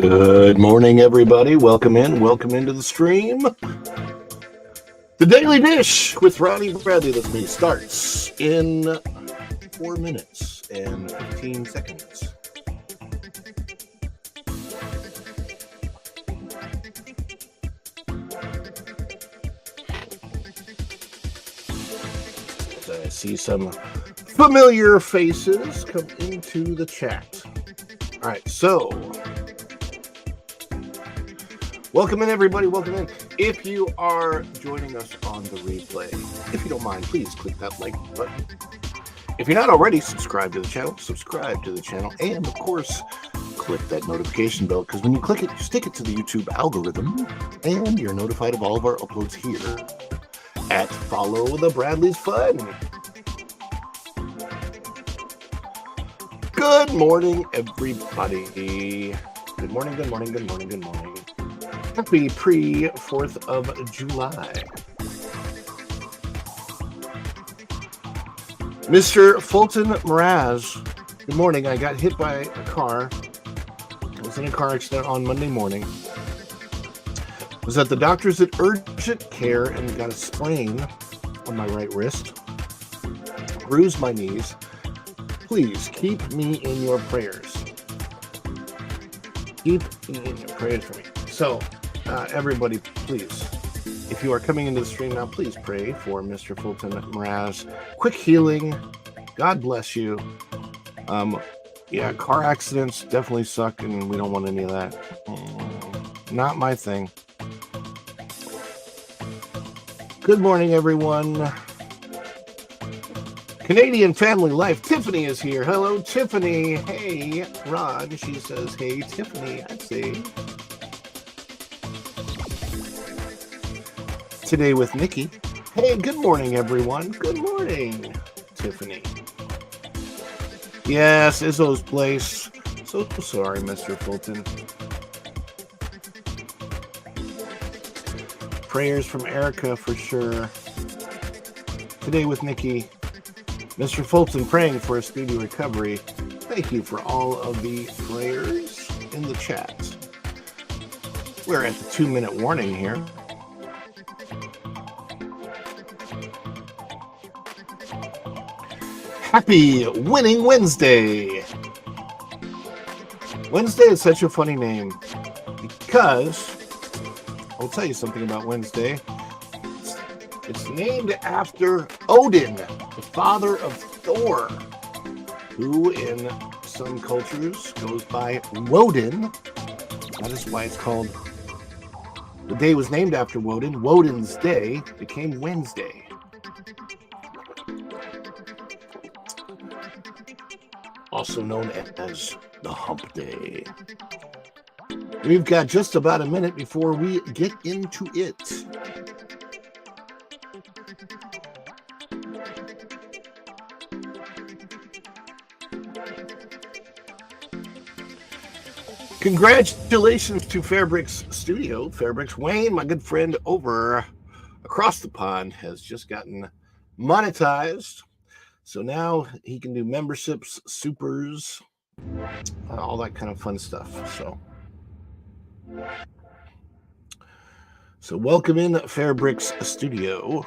Good morning, everybody. Welcome into the stream. The Daily Dish with Ronnie Bradley, that's me, starts in 4 minutes and 15 seconds. I see some familiar faces come into the chat. All right, so welcome in, everybody. Welcome in. If you are joining us on the replay, if you don't mind, please click that like button. If you're not already, subscribe to the channel, and of course, click that notification bell, because when you click it, you stick it to the YouTube algorithm, and you're notified of all of our uploads here at Follow the Bradley's Fun. Good morning, everybody. Good morning. Happy pre-4th of July. Mr. Fulton Mraz, good morning. I got hit by a car. I was in a car accident on Monday morning. Was at the doctor's at urgent care and got a sprain on my right wrist. Bruised my knees. Please keep me in your prayers. Keep me in your prayers for me. So, everybody, please, if you are coming into the stream now, please pray for Mr. Fulton Mraz. Quick healing. God bless you. Yeah, car accidents definitely suck, and we don't want any of that. Not my thing. Good morning, everyone. Canadian Family Life. Tiffany is here. Hello, Tiffany. Hey, Rod. She says, hey, Tiffany. I see. Today with Nikki. Hey, good morning, everyone. Good morning, Tiffany. Yes, Izzo's place. So sorry, Mr. Fulton. Prayers from Erica for sure. Today with Nikki. Mr. Fulton praying for a speedy recovery. Thank you for all of the prayers in the chat. We're at the 2-minute warning here. Happy Winning Wednesday. Wednesday is such a funny name because I'll tell you something about Wednesday. It's named after Odin, the father of Thor, who in some cultures goes by Woden. That is why it's called, the day was named after Woden. Woden's Day became Wednesday. Also known as the Hump Day. We've got just about a minute before we get into it. Congratulations to Fairbricks Studio. Fairbricks Wayne, my good friend over across the pond, has just gotten monetized. So now he can do memberships, supers, all that kind of fun stuff. So welcome in Fairbricks Studio.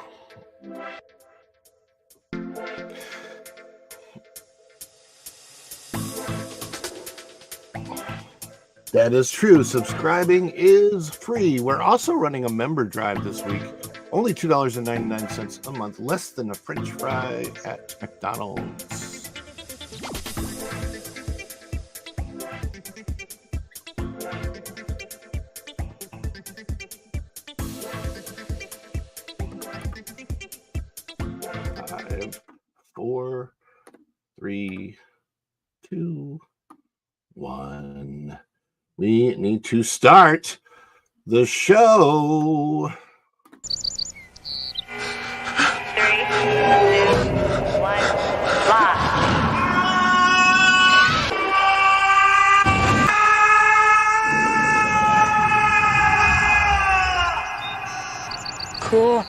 That is true. Subscribing is free. We're also running a member drive this week. Only $2.99 a month, less than a French fry at McDonald's. Five, 4, 3, 2, 1. We need to start the show. 3, 2, 1, live. Cool.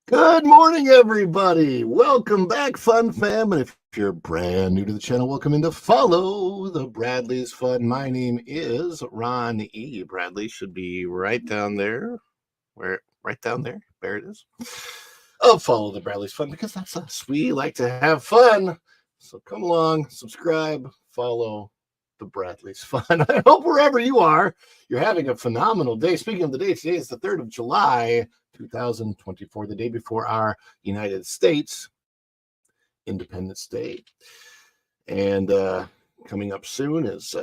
Good morning, everybody. Welcome back, Fun Fam. And if you're brand new to the channel, welcome in to Follow the Bradley's Fun. My name is Ron E. Bradley should be right down there. Right down there. There it is. Oh, Follow the Bradley's Fun because that's us. We like to have fun. So come along, subscribe, follow the Bradley's Fun. I hope wherever you are, you're having a phenomenal day. Speaking of the day, today is the 3rd of July, 2024, the day before our United States Independence Day. And coming up soon is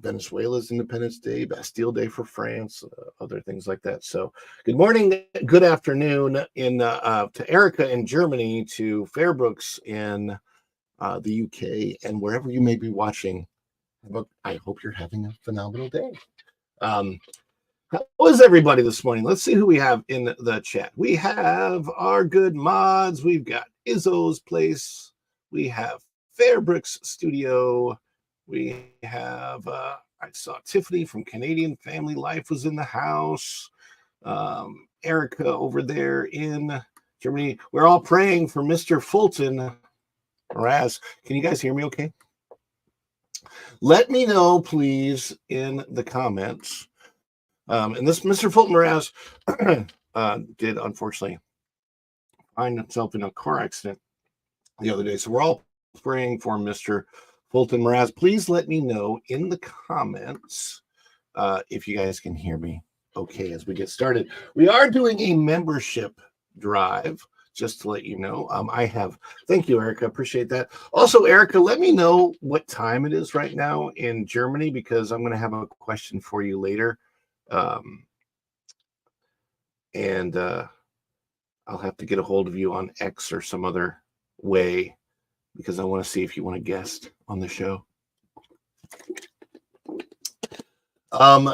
Venezuela's Independence Day, Bastille Day for France, other things like that. So good morning, good afternoon to Erica in Germany, to Fairbrooks in the UK, and wherever you may be watching. I hope you're having a phenomenal day. How is everybody this morning? Let's see who we have in the chat. We have our good mods. We've got Izzo's Place. We have Fairbrooks Studio. We have, I saw Tiffany from Canadian Family Life was in the house. Erica over there in Germany. We're all praying for Mr. Fulton Raz. Can you guys hear me okay? Let me know, please, in the comments. And this Mr. Fulton Raz did, unfortunately, find himself in a car accident the other day. So we're all praying for Mr. Fulton Mraz. Please let me know in the comments if you guys can hear me okay as we get started. We are doing a membership drive, just to let you know. Thank you, Erica. Appreciate that. Also, Erica, let me know what time it is right now in Germany, because I'm going to have a question for you later. And I'll have to get a hold of you on X or some other way, because I want to see if you want to guest on the show.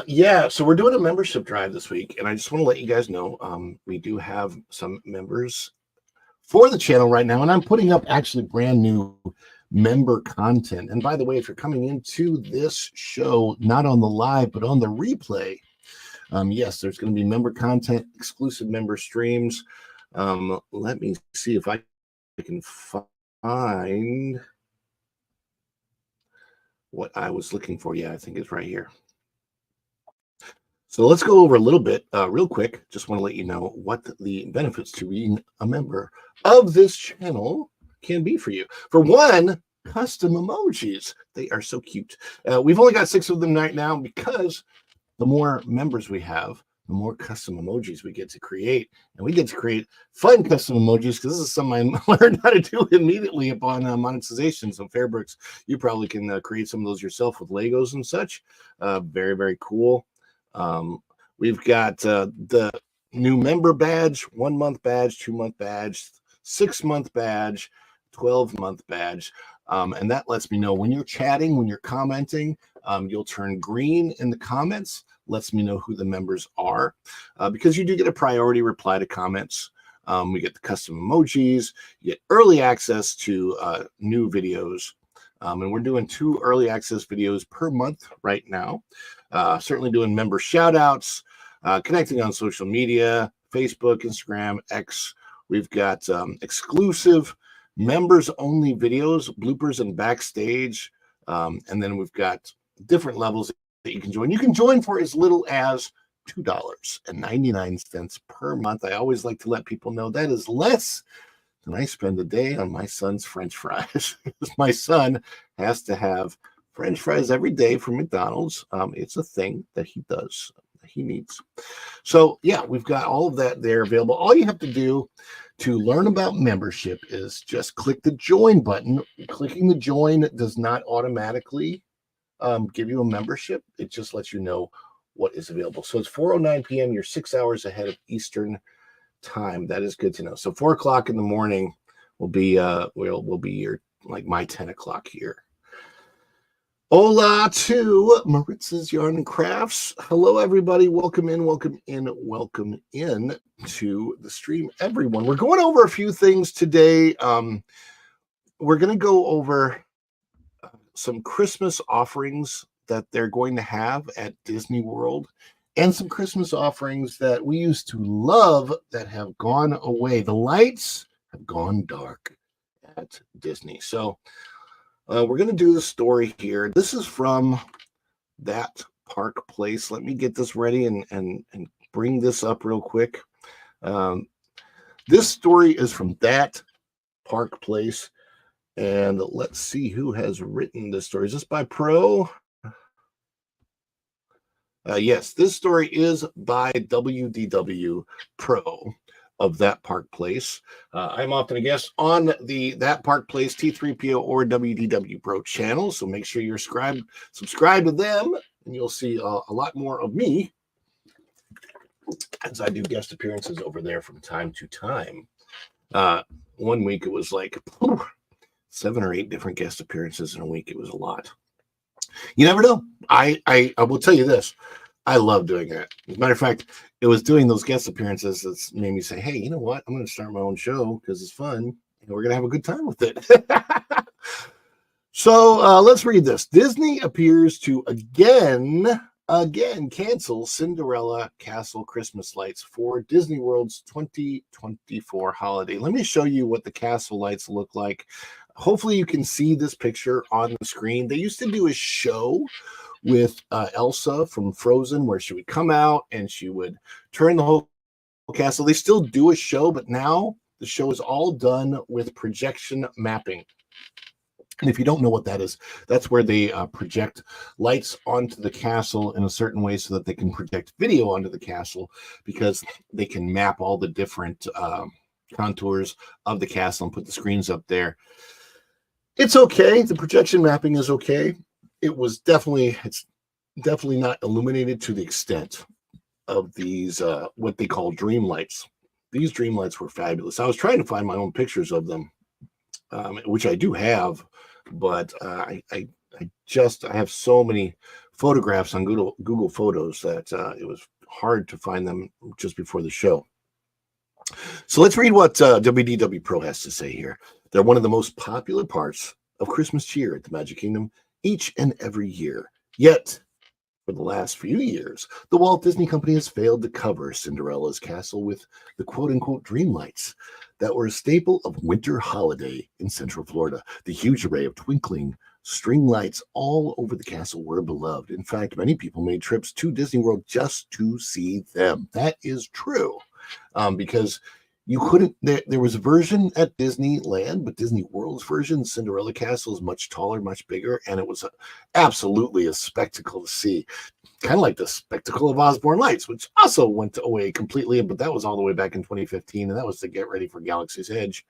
Yeah, so we're doing a membership drive this week, and I just want to let you guys know we do have some members for the channel right now, and I'm putting up actually brand new member content. And by the way, if you're coming into this show not on the live but on the replay, yes, there's going to be member content, exclusive member streams. Let me see if I can find what I was looking for. Yeah, I think it's right here. So let's go over a little bit real quick. Just want to let you know what the benefits to being a member of this channel can be for you. For one, custom emojis. They are so cute. We've only got 6 of them right now, because the more members we have, the more custom emojis we get to create. And we get to create fun custom emojis, because this is something I learned how to do immediately upon monetization. So Fairbrooks, you probably can create some of those yourself with Legos and such. Very, very cool. We've got the new member badge, 1-month badge, 2-month badge, 6-month badge, 12-month badge. And that lets me know when you're chatting, when you're commenting, you'll turn green in the comments, lets me know who the members are, because you do get a priority reply to comments. We get the custom emojis, you get early access to new videos. And we're doing 2 early access videos per month right now. Certainly doing member shout outs, connecting on social media, Facebook, Instagram, X. We've got exclusive members only videos, bloopers, and backstage. And then we've got different levels that you can join. You can join for as little as $2.99 per month. I always like to let people know that is less than I spend a day on my son's French fries. My son has to have French fries every day from McDonald's. It's a thing that he does, that he needs. So yeah, we've got all of that there available. All you have to do to learn about membership is just click the join button. Clicking the join does not automatically give you a membership. It just lets you know what is available. So it's 4:09 p.m. You're 6 hours ahead of Eastern time. That is good to know. So 4 o'clock in the morning will be will be your, like, my 10 o'clock here. Hola to Maritza's Yarn and Crafts. Hello, everybody. Welcome in, welcome in, welcome in to the stream, everyone. We're going over a few things today. We're going to go over some Christmas offerings that they're going to have at Disney World. and some Christmas offerings that we used to love that have gone away. The lights have gone dark at Disney. So we're going to do the story here. This is from That Park Place. Let me get this ready and bring this up real quick. This story is from That Park Place. And let's see who has written this story. Is this by Pro? Yes, this story is by WDW Pro of That Park Place. I'm often a guest on the That Park Place T3PO or WDW Pro channel, so make sure you're subscribe to them, and you'll see a lot more of me as I do guest appearances over there from time to time. One week it was like 7 or 8 different guest appearances in a week. It was a lot. You never know. I will tell you this. I love doing that. As a matter of fact, it was doing those guest appearances that made me say, hey, you know what? I'm going to start my own show because it's fun and we're going to have a good time with it. So let's read this. Disney appears to again cancel Cinderella Castle Christmas lights for Disney World's 2024 holiday. Let me show you what the castle lights look like. Hopefully you can see this picture on the screen. They used to do a show with Elsa from Frozen where she would come out and she would turn the whole castle. They still do a show, but now the show is all done with projection mapping. And if you don't know what that is, that's where they project lights onto the castle in a certain way so that they can project video onto the castle, because they can map all the different contours of the castle and put the screens up there. It's okay. The projection mapping is okay. It's definitely not illuminated to the extent of these, what they call dream lights. These dream lights were fabulous. I was trying to find my own pictures of them, which I do have, but I have so many photographs on Google Photos that it was hard to find them just before the show. So let's read what WDW Pro has to say here. They're one of the most popular parts of Christmas cheer at the Magic Kingdom each and every year. Yet, for the last few years, the Walt Disney Company has failed to cover Cinderella's castle with the quote-unquote dream lights that were a staple of winter holiday in Central Florida. The huge array of twinkling string lights all over the castle were beloved. In fact, many people made trips to Disney World just to see them. That is true, because you couldn't. There was a version at Disneyland, but Disney World's version, Cinderella Castle, is much taller, much bigger, and it was absolutely a spectacle to see. Kind of like the spectacle of Osborne Lights, which also went away completely, but that was all the way back in 2015, and that was to get ready for Galaxy's Edge.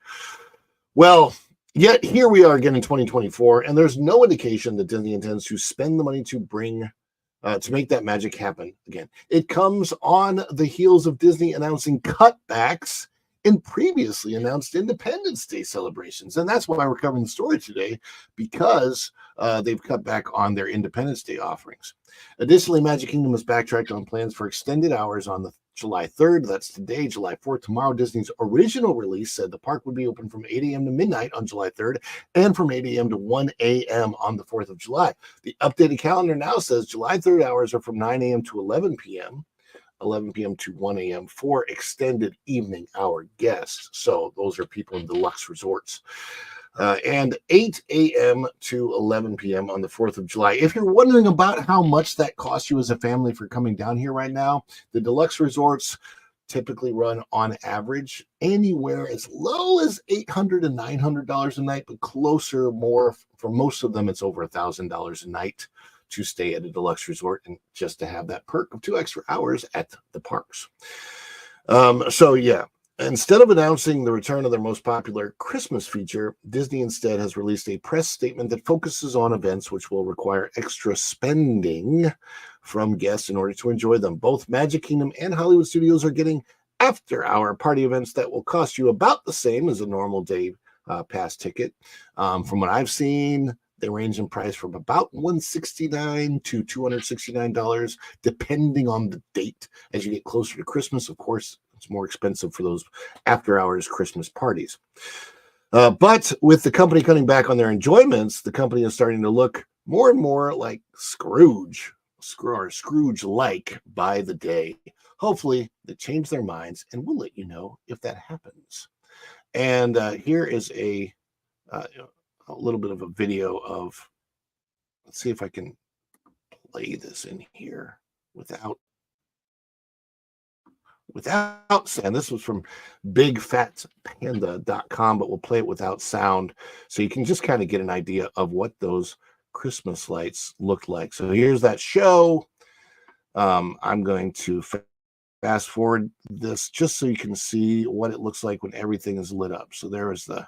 Well, yet here we are again in 2024, and there's no indication that Disney intends to spend the money to make that magic happen again. It comes on the heels of Disney announcing cutbacks in previously announced Independence Day celebrations. And that's why we're covering the story today, because they've cut back on their Independence Day offerings. Additionally, Magic Kingdom has backtracked on plans for extended hours on the July 3rd. That's today, July 4th, tomorrow. Disney's original release said the park would be open from 8 a.m. to midnight on July 3rd and from 8 a.m. to 1 a.m. on the 4th of July. The updated calendar now says July 3rd hours are from 9 a.m. to 11 p.m., 11 p.m. to 1 a.m. for extended evening hour guests. So those are people in deluxe resorts. And 8 a.m. to 11 p.m. on the 4th of July. If you're wondering about how much that costs you as a family for coming down here right now, the deluxe resorts typically run on average anywhere as low as $800 to $900 a night, but more for most of them, it's over $1,000 a night to stay at a deluxe resort and just to have that perk of 2 extra hours at the parks. So yeah, instead of announcing the return of their most popular Christmas feature, Disney instead has released a press statement that focuses on events which will require extra spending from guests in order to enjoy them. Both Magic Kingdom and Hollywood Studios are getting after-hour party events that will cost you about the same as a normal day pass ticket. From what I've seen, they range in price from about $169 to $269, depending on the date. As you get closer to Christmas, of course, it's more expensive for those after-hours Christmas parties. But with the company cutting back on their enjoyments, the company is starting to look more and more like Scrooge. Scrooge-like by the day. Hopefully, they change their minds, and we'll let you know if that happens. And here is a little bit of a video of. Let's see if I can play this in here without sound. This was from bigfatpanda.com, but we'll play it without sound so you can just kind of get an idea of what those Christmas lights look like. So here's that show. I'm going to fast forward this just so you can see what it looks like when everything is lit up. So there is the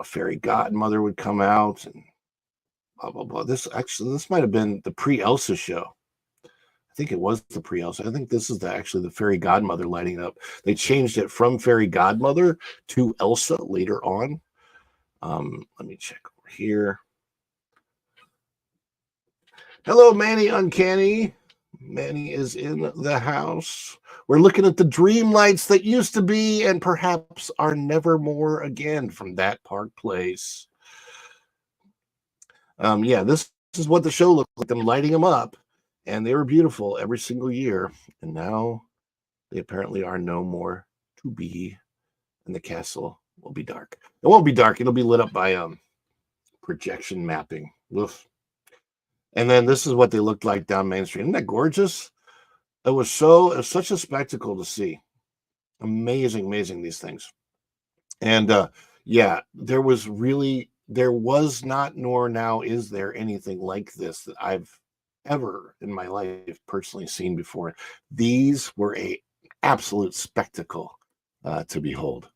fairy godmother would come out and blah, blah, blah. This might have been the pre-Elsa show. I think it was the pre-Elsa. I think this is actually the fairy godmother lighting up. They changed it from fairy godmother to Elsa later on. Let me check over here. Hello, Manny Uncanny. Manny is in the house. We're looking at the dream lights that used to be and perhaps are never more again from that park place. Yeah, this is what the show looked like, them lighting them up. And they were beautiful every single year. And now they apparently are no more to be. And the castle will be dark. It won't be dark. It'll be lit up by projection mapping. Oof. And then this is what they looked like down Main Street. Isn't that gorgeous? It was such a spectacle to see. Amazing, these things. And yeah, there was not, nor now is there anything like this that I've ever in my life personally seen before. These were a absolute spectacle to behold.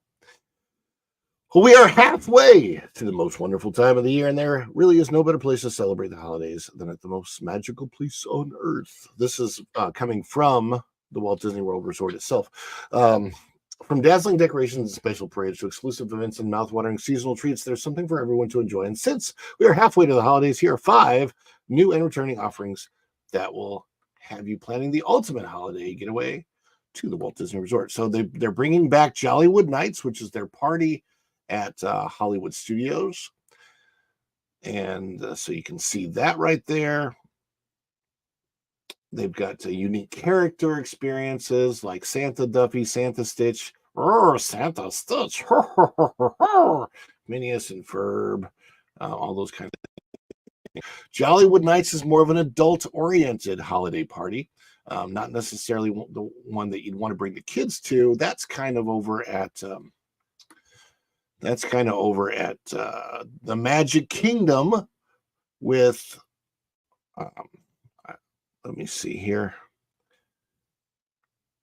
Well, we are halfway to the most wonderful time of the year, and there really is no better place to celebrate the holidays than at the most magical place on earth. This is coming from the Walt Disney World Resort itself. From dazzling decorations and special parades to exclusive events and mouthwatering seasonal treats, there's something for everyone to enjoy. And since we are halfway to the holidays, here are 5 new and returning offerings that will have you planning the ultimate holiday getaway to the Walt Disney Resort. So they're bringing back Jollywood Nights, which is their party at Hollywood Studios. And so you can see that right there. They've got unique character experiences like Santa Duffy, Santa Stitch, Santa Stitch, Phineas and Ferb, all those kind of things. Jollywood Nights is more of an adult-oriented holiday party, not necessarily the one that you'd want to bring the kids to. That's kind of over at the Magic Kingdom with. Let me see here.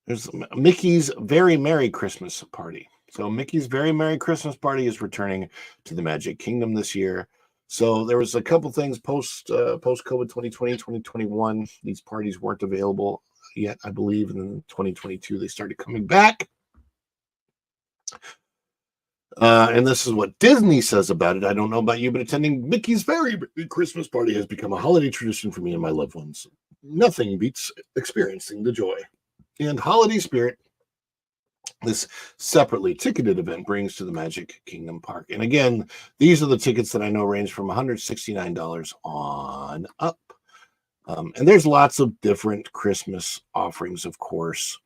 There's Mickey's Very Merry Christmas Party. So Mickey's Very Merry Christmas Party is returning to the Magic Kingdom this year. So there was a couple things post-COVID 2020, 2021. These parties weren't available yet, I believe. And then 2022, they started coming back. And this is what Disney says about it. I don't know about you, but attending Mickey's Very Merry Christmas Party has become a holiday tradition for me and my loved ones. Nothing beats experiencing the joy and holiday spirit this separately ticketed event brings to the Magic Kingdom Park. And again, these are the tickets that I know range from $169 on up. And there's lots of different Christmas offerings, of course,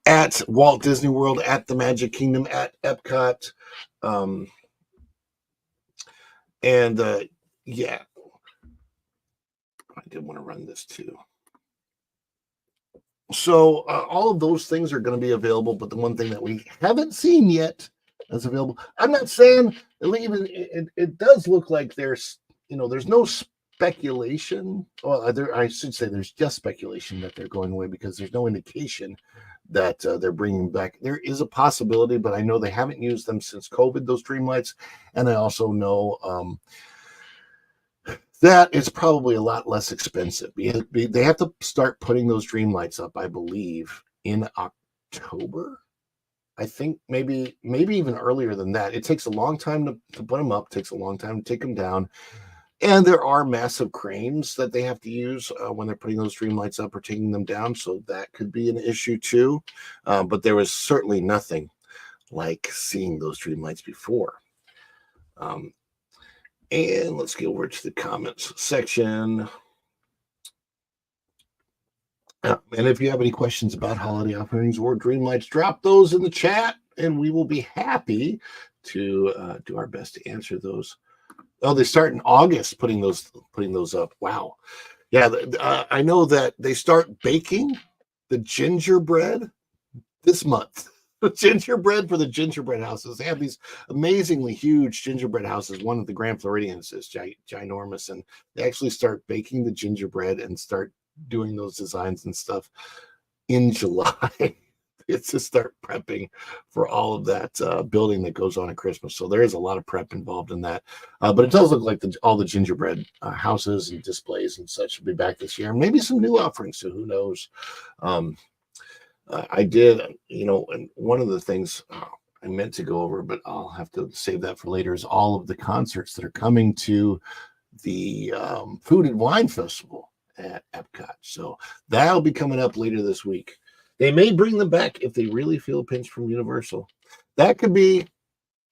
at Walt Disney World, at the Magic Kingdom, at Epcot. Yeah, I did want to run this too. So all of those things are going to be available, but the one thing that we haven't seen yet is available. I'm not saying it does look like there's no speculation. Well, I should say there's just speculation that they're going away because there's no indication that they're bringing back. There is a possibility, but I know they haven't used them since COVID, those Dreamlights, and I also know that it's probably a lot less expensive. They have to start putting those Dreamlights up, I believe, in October. I think maybe even earlier than that. It takes a long time to put them up. It takes a long time to take them down. And there are massive cranes that they have to use when they're putting those Dreamlights up or taking them down. So that could be an issue too. But there was certainly nothing like seeing those Dreamlights before. And let's get over to the comments section. And if you have any questions about holiday offerings or dream lights, drop those in the chat, and we will be happy to do our best to answer those. Oh, they start in August putting those up. Wow. Yeah, I know that they start baking the gingerbread this month. The gingerbread for the gingerbread houses. They have these amazingly huge gingerbread houses. One at the Grand Floridian is ginormous, and they actually start baking the gingerbread and start doing those designs and stuff in July. It's to start prepping for all of that building that goes on at Christmas. So there is a lot of prep involved in that. But it does look like all the gingerbread houses and displays and such will be back this year. Maybe some new offerings, so who knows? I did, and one of the things I meant to go over, but I'll have to save that for later, is all of the concerts that are coming to the Food and Wine Festival at Epcot. So that'll be coming up later this week. They may bring them back if they really feel a pinch from Universal. That could be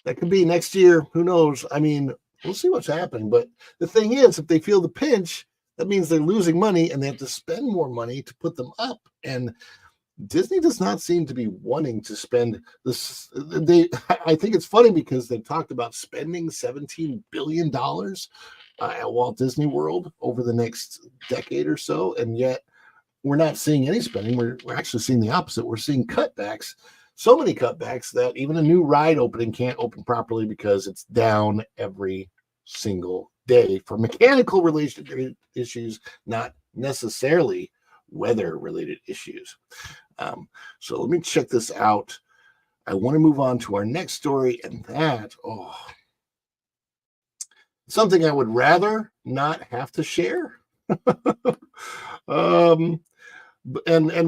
next year. Who knows? I mean, we'll see what's happening. But the thing is, if they feel the pinch, that means they're losing money and they have to spend more money to put them up. And Disney does not seem to be wanting to spend this. I think it's funny because they've talked about spending $17 billion at Walt Disney World over the next decade or so, and yet we're not seeing any spending. We're actually seeing the opposite. We're seeing cutbacks, so many cutbacks that even a new ride opening can't open properly because it's down every single day for mechanical related issues, not necessarily weather related issues. So let me check this out. I want to move on to our next story, and that, something I would rather not have to share. And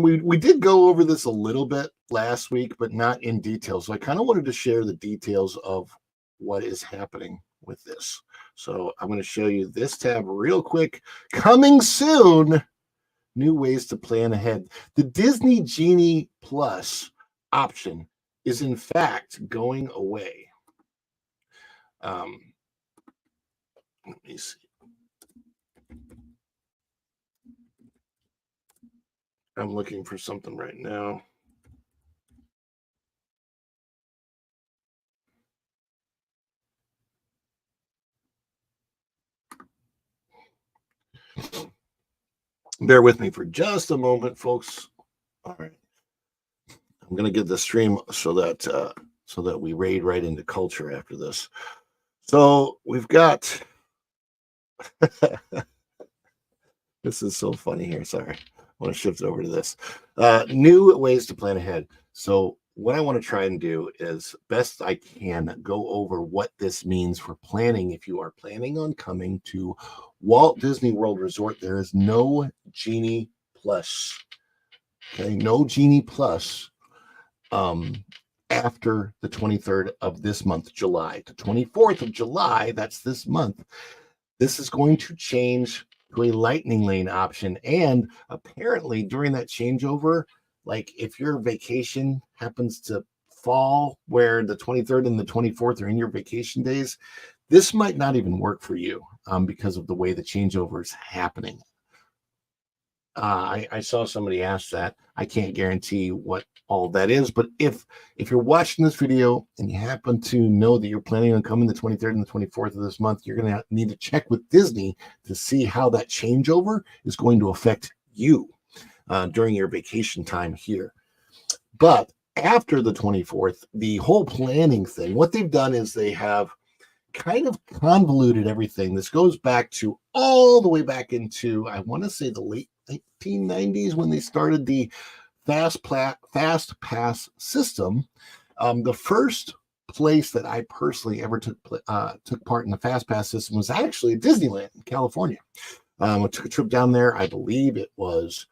we did go over this a little bit last week, but not in detail. So I kind of wanted to share the details of what is happening with this. So I'm going to show you this tab real quick. Coming soon. New ways to plan ahead. The Disney Genie Plus option is in fact going away. Let me see. I'm looking for something right now. Bear with me for just a moment, folks. All right. I'm going to get the stream so that we raid right into culture after this. So we've got this is so funny here. Sorry. I want to shift over to this. New ways to plan ahead. So what I want to try and do is best I can go over what this means for planning. If you are planning on coming to Walt Disney World Resort, there is no Genie Plus. Okay, no Genie Plus after the 23rd of this month, July. The 24th of July, that's this month. This is going to change to a lightning lane option. And apparently during that changeover, like if your vacation happens to fall where the 23rd and the 24th are in your vacation days, this might not even work for you because of the way the changeover is happening. I saw somebody ask that. I can't guarantee what all that is, but if you're watching this video and you happen to know that you're planning on coming the 23rd and the 24th of this month, you're going to need to check with Disney to see how that changeover is going to affect you during your vacation time here. But after the 24th, the whole planning thing, what they've done is they have kind of convoluted everything. This goes back to all the way back into, I want to say, the late 1990s when they started the Fast Pass system. The first place that I personally ever took part in the Fast Pass system was actually Disneyland in California. I took a trip down there. I believe it was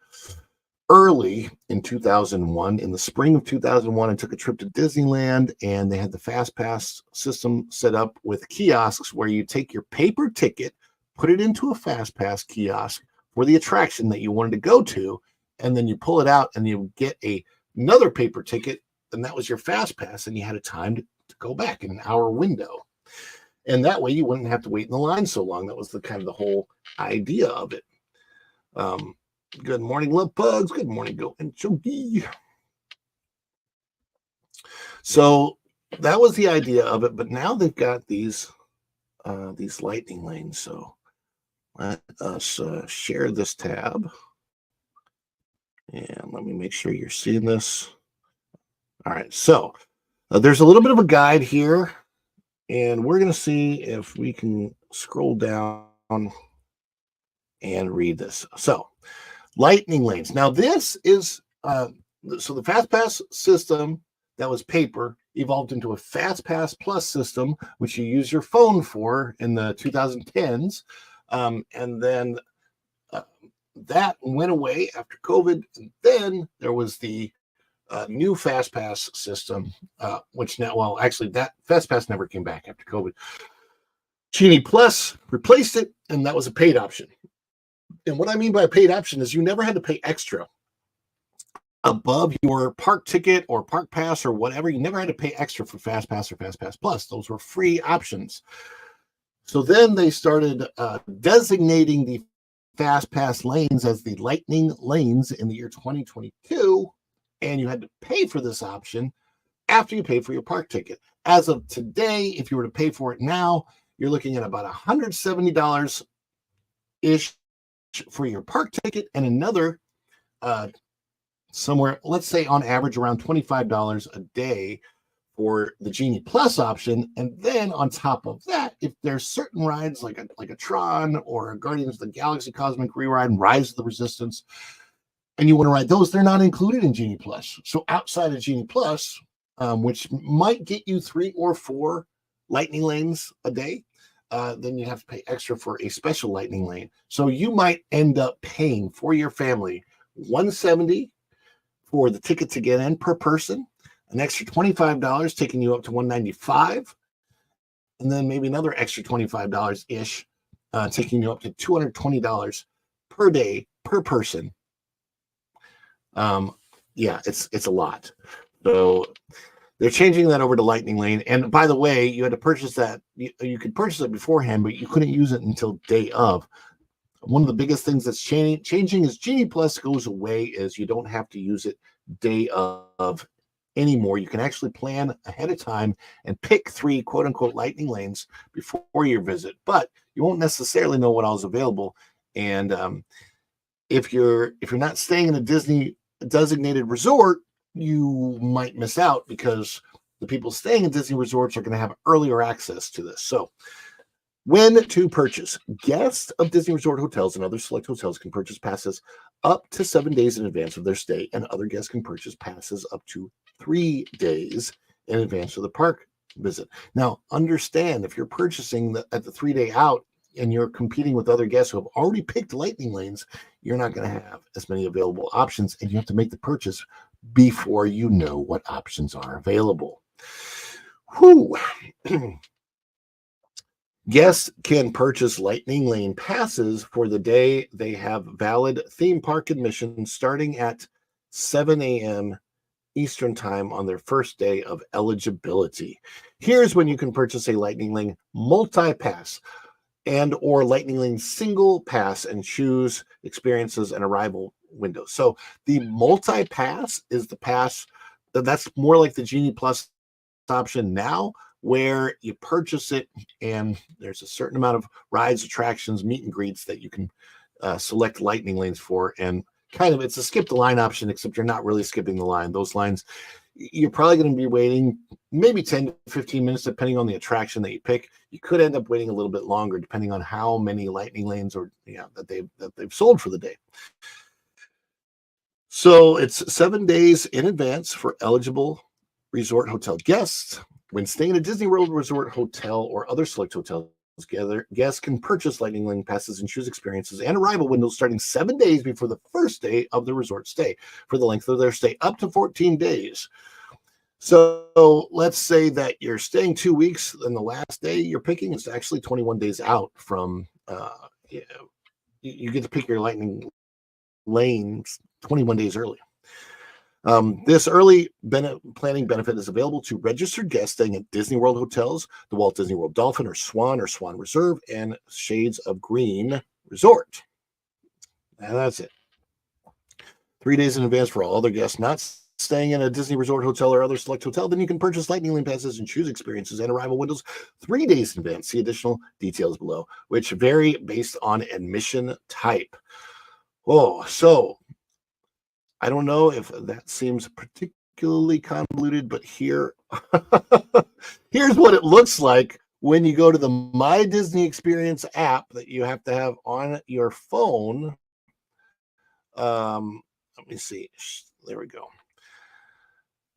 early in 2001. In the spring of 2001, I took a trip to Disneyland, and they had the Fast Pass system set up with kiosks where you take your paper ticket, put it into a Fast Pass kiosk for the attraction that you wanted to go to, and then you pull it out and you get another paper ticket, and that was your Fast Pass, and you had a time to go back in an hour window. And that way you wouldn't have to wait in the line so long. That was the kind of the whole idea of it. Good morning, love pugs. Good morning, Go and Chunky. So that was the idea of it, but now they've got these lightning lanes. So let us share this tab, and let me make sure you're seeing this. All right, so there's a little bit of a guide here, and we're going to see if we can scroll down and read this. So lightning lanes. Now this is so the FastPass system that was paper evolved into a FastPass Plus system, which you use your phone for in the 2010s, and then that went away after COVID. And then there was the new FastPass system, which now, well, actually, that FastPass never came back after COVID. Genie Plus replaced it, and that was a paid option. And what I mean by a paid option is you never had to pay extra above your park ticket or park pass or whatever. You never had to pay extra for FastPass or FastPass Plus. Those were free options. So then they started designating the FastPass lanes as the Lightning lanes in the year 2022, and you had to pay for this option after you paid for your park ticket. As of today, if you were to pay for it now, you're looking at about $170-ish for your park ticket and another somewhere, let's say on average around $25 a day for the Genie Plus option. And then on top of that, if there's certain rides like a Tron or a Guardians of the Galaxy Cosmic Reride and Rise of the Resistance, and you want to ride those, they're not included in Genie Plus. So outside of Genie Plus, which might get you 3 or 4 lightning lanes a day, then you have to pay extra for a special lightning lane. So you might end up paying for your family $170 for the ticket to get in per person, an extra $25 taking you up to $195, and then maybe another extra $25 ish, taking you up to $220 per day per person. Yeah, it's a lot. So they're changing that over to Lightning Lane. And by the way, you had to purchase that. You could purchase it beforehand, but you couldn't use it until day of. One of the biggest things that's changing is Genie Plus goes away, is you don't have to use it day of anymore. You can actually plan ahead of time and pick 3 quote unquote lightning lanes before your visit, but you won't necessarily know what all is available. And if you're not staying in a Disney designated resort, you might miss out because the people staying in Disney resorts are going to have earlier access to this. So when to purchase. Guests of Disney Resort hotels and other select hotels can purchase passes up to 7 days in advance of their stay, and other guests can purchase passes up to 3 days in advance of the park visit. Now, understand, if you're purchasing at the 3-day out and you're competing with other guests who have already picked lightning lanes, you're not going to have as many available options, and you have to make the purchase before you know what options are available. Whew. Guests can purchase Lightning Lane passes for the day they have valid theme park admission starting at 7 a.m. Eastern Time on their first day of eligibility. Here's when you can purchase a Lightning Lane multi-pass and or Lightning Lane single pass and choose experiences and arrival windows. So the multi-pass is the pass that's more like the Genie Plus option now, where you purchase it and there's a certain amount of rides, attractions, meet and greets that you can select lightning lanes for. And kind of, it's a skip the line option, except you're not really skipping the line. Those lines, you're probably going to be waiting maybe 10 to 15 minutes, depending on the attraction that you pick. You could end up waiting a little bit longer, depending on how many lightning lanes or that they've sold for the day. So it's 7 days in advance for eligible resort hotel guests. When staying at a Disney World Resort hotel or other select hotels, guests can purchase Lightning Lane passes and choose experiences and arrival windows starting 7 days before the first day of the resort stay for the length of their stay, up to 14 days. So let's say that you're staying 2 weeks, and the last day you're picking is actually 21 days out from, you get to pick your Lightning Lanes 21 days early. This early planning benefit is available to registered guests staying at Disney World hotels, the Walt Disney World Dolphin or Swan Reserve, and Shades of Green Resort. And that's it. 3 days in advance for all other guests not staying in a Disney Resort hotel or other select hotel. Then you can purchase Lightning Lane passes and choose experiences and arrival windows 3 days in advance. See additional details below, which vary based on admission type. Oh, so I don't know if that seems particularly convoluted, but here's what it looks like when you go to the My Disney Experience app that you have to have on your phone. Let me see. There we go.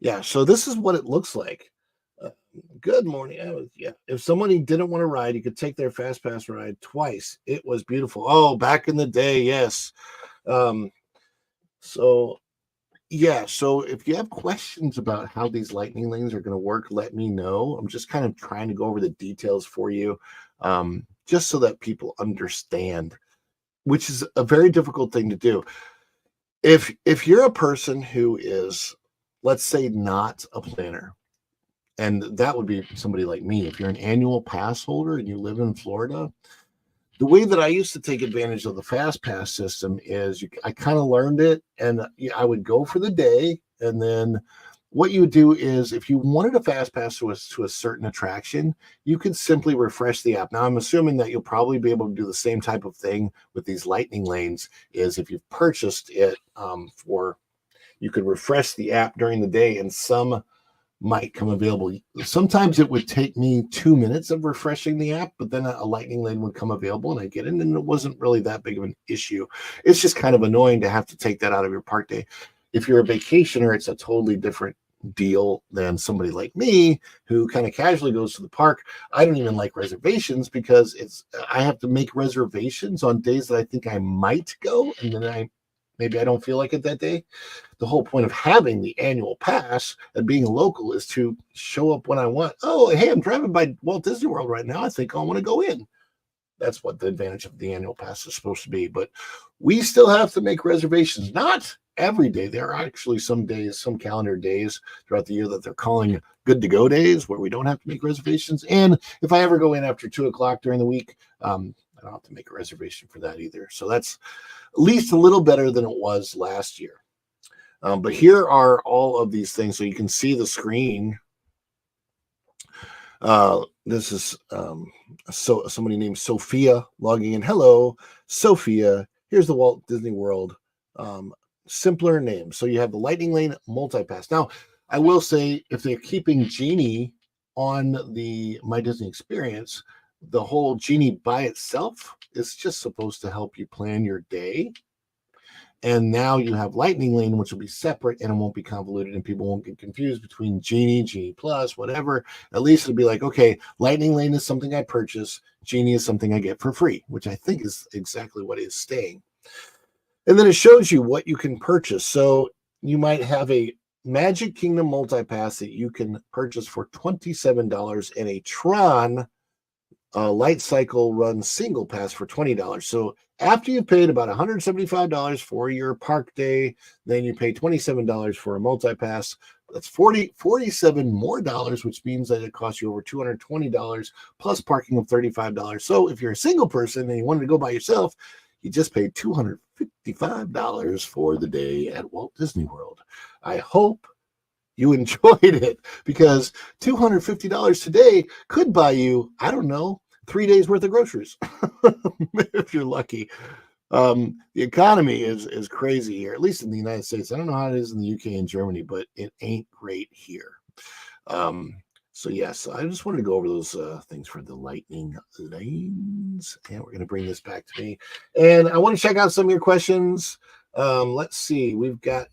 Yeah, so this is what it looks like. Good morning. Yeah, if somebody didn't want to ride, you could take their Fast Pass ride twice. It was beautiful. Oh, back in the day, yes. So yeah, so if you have questions about how these lightning lanes are going to work, let me know. I'm just kind of trying to go over the details for you, just so that people understand, which is a very difficult thing to do. If you're a person who is, let's say, not a planner, and that would be somebody like me. If you're an annual pass holder and you live in Florida, the way that I used to take advantage of the Fast Pass system is I kind of learned it, and I would go for the day. And then what you would do is if you wanted a Fast Pass to a certain attraction, you could simply refresh the app. Now, I'm assuming that you'll probably be able to do the same type of thing with these lightning lanes is if you've purchased it you could refresh the app during the day, and some might come available. Sometimes it would take me 2 minutes of refreshing the app, but then a lightning lane would come available and I get in, and it wasn't really that big of an issue. It's just kind of annoying to have to take that out of your park day. If you're a vacationer, it's a totally different deal than somebody like me who kind of casually goes to the park. I don't even like reservations because I have to make reservations on days that I think I might go, and then maybe I don't feel like it that day. The whole point of having the annual pass and being a local is to show up when I want. Oh, hey, I'm driving by Walt Disney World right now. I think I want to go in. That's what the advantage of the annual pass is supposed to be. But we still have to make reservations. Not every day. There are actually some days, some calendar days throughout the year that they're calling good to go days where we don't have to make reservations. And if I ever go in after 2:00 during the week, I don't have to make a reservation for that either. So that's at least a little better than it was last year. But here are all of these things. So you can see the screen. This is somebody named Sophia logging in. Hello, Sophia. Here's the Walt Disney World simpler name. So you have the Lightning Lane Multipass. Now, I will say if they're keeping Genie on the My Disney Experience, the whole Genie by itself is just supposed to help you plan your day. And now you have Lightning Lane, which will be separate and it won't be convoluted and people won't get confused between Genie Plus, whatever. At least it'll be like, okay, Lightning Lane is something I purchase. Genie is something I get for free, which I think is exactly what is staying. And then it shows you what you can purchase. So you might have a Magic Kingdom Multipass that you can purchase for $27 and a Tron Light Cycle Run Single Pass for $20. So after you've paid about $175 for your park day, then you pay $27 for a multi-pass. That's $47 more dollars, which means that it costs you over $220 plus parking of $35. So if you're a single person and you wanted to go by yourself, you just paid $255 for the day at Walt Disney World. I hope you enjoyed it, because $250 today could buy you, I don't know, 3 days worth of groceries if you're lucky. The economy is crazy here, at least in the United States. I don't know how it is in the UK and Germany, but it ain't great here. So yes, I just wanted to go over those things for the lightning lanes, and we're going to bring this back to me. And I want to check out some of your questions. Let's see. We've got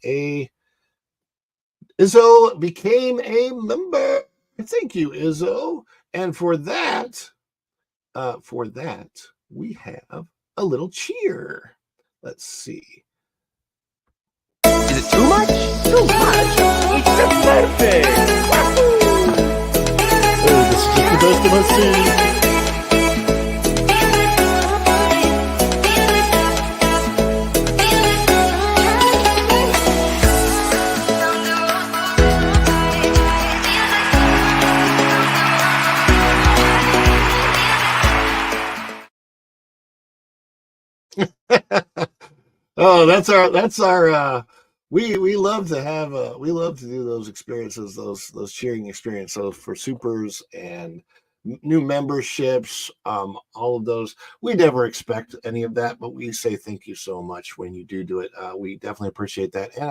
Izzo became a member. Thank you, Izzo. And for that, we have a little cheer. Let's see. Is it too much? Too much? It's a birthday! Oh, this is just the best of my scene. Oh, that's our we love to have we love to do those experiences, those cheering experiences. So for supers and new memberships, all of those, we never expect any of that, but we say thank you so much when you do it. We definitely appreciate that. And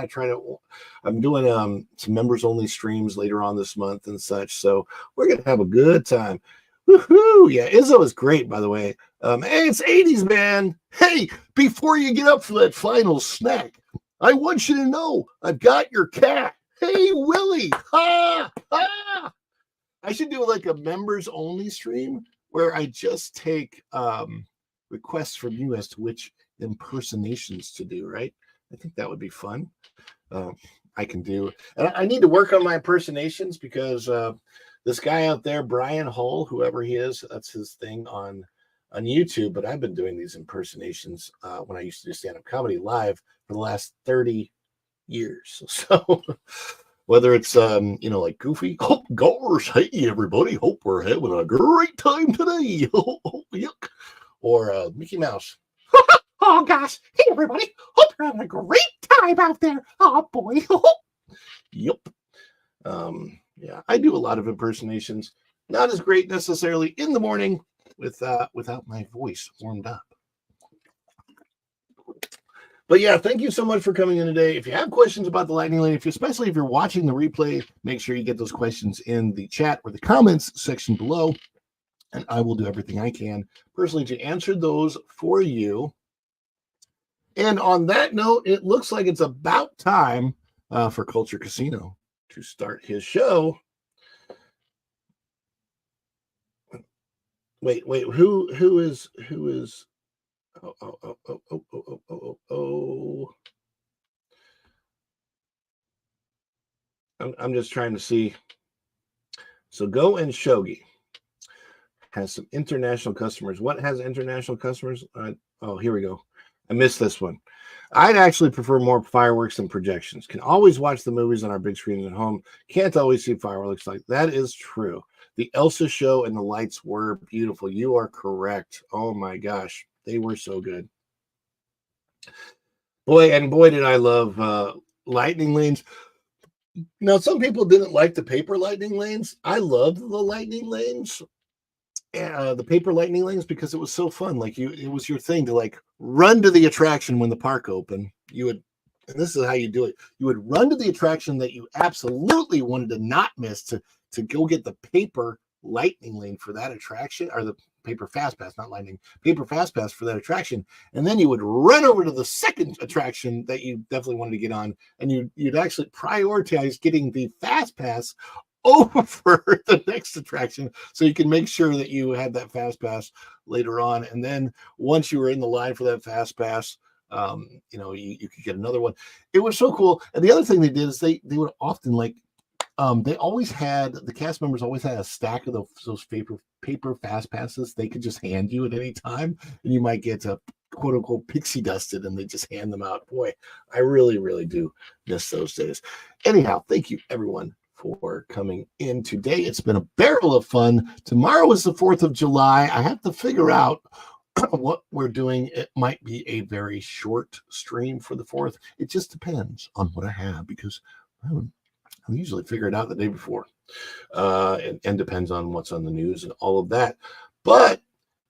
I'm doing some members only streams later on this month and such, so we're gonna have a good time. Woohoo! Yeah, Izzo is great, by the way. Hey, it's 80s, man. Hey, before you get up for that final snack, I want you to know I've got your cat. Hey, Willie. Ha! Ha! I should do like a members only stream where I just take requests from you as to which impersonations to do, right? I think that would be fun. I can do, and I need to work on my impersonations because this guy out there, Brian Hull, whoever he is, that's his thing on YouTube. But I've been doing these impersonations when I used to do stand-up comedy live for the last 30 years. So whether it's like Goofy, oh gosh, hey everybody, hope we're having a great time today. Yuck. Or Mickey Mouse. Oh gosh, hey everybody, hope you're having a great time out there. Oh boy. Yep. Yeah, I do a lot of impersonations. Not as great necessarily in the morning without my voice warmed up. But yeah, thank you so much for coming in today. If you have questions about the Lightning Lane, especially if you're watching the replay, make sure you get those questions in the chat or the comments section below, and I will do everything I can personally to answer those for you. And on that note, it looks like it's about time for Culture Casino to start his show. Wait, who is I'm just trying to see. So Go and Shogi has some international customers. What has international customers? Oh, here we go. I missed this one. I'd actually prefer more fireworks than projections. Can always watch the movies on our big screens at home. Can't always see fireworks like that. Is true. The Elsa show and the lights were beautiful. You are correct. Oh my gosh. They were so good. Boy, did I love lightning lanes. Now, some people didn't like the paper lightning lanes. I loved the lightning lanes. The paper lightning lanes because it was so fun. Like it was your thing to like run to the attraction when the park opened. And this is how you do it. You would run to the attraction that you absolutely wanted to not miss to go get the paper lightning lane for that attraction, or the paper fast pass, not lightning, paper fast pass for that attraction. And then you would run over to the second attraction that you definitely wanted to get on, and you'd actually prioritize getting the fast pass over the next attraction so you can make sure that you had that fast pass later on. And then once you were in the line for that fast pass, you could get another one. It was so cool. And the other thing they did is they would often they always had, the cast members always had a stack of those paper fast passes they could just hand you at any time, and you might get to quote unquote pixie dusted and they just hand them out. Boy, I really, really do miss those days. Anyhow, thank you everyone for coming in today. It's been a barrel of fun. Tomorrow is the 4th of July. I have to figure out what we're doing. It might be a very short stream for the 4th. It just depends on what I have, because I usually figure it out the day before. And depends on what's on the news and all of that. But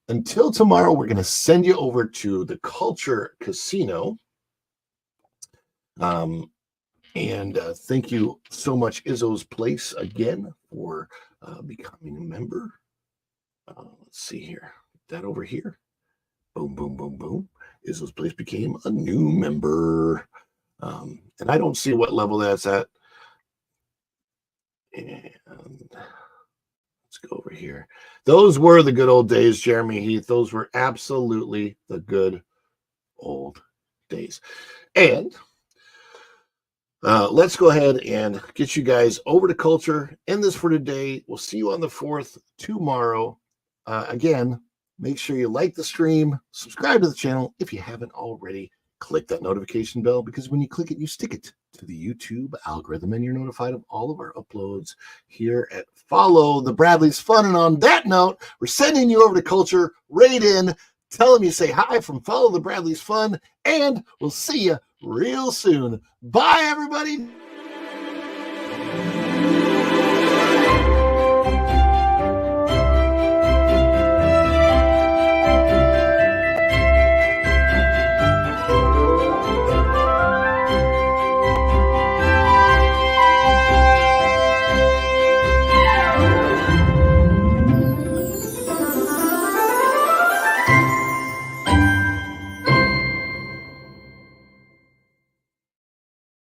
until tomorrow, we're going to send you over to the Culture Casino. And thank you so much, Izzo's Place, again, for becoming a member. Let's see here. That over here. Boom, boom, boom, boom. Izzo's Place became a new member. And I don't see what level that's at. And let's go over here. Those were the good old days, Jeremy Heath. Those were absolutely the good old days. And let's go ahead and get you guys over to Culture. End this for today. We'll see you on the 4th tomorrow. Again, make sure you like the stream, subscribe to the channel if you haven't already. Click that notification bell, because when you click it, you stick it to the YouTube algorithm and you're notified of all of our uploads here at Follow the Bradley's Fun. And on that note, we're sending you over to Culture. Right in, tell them you say hi from Follow the Bradley's Fun, and we'll see you real soon. Bye, everybody.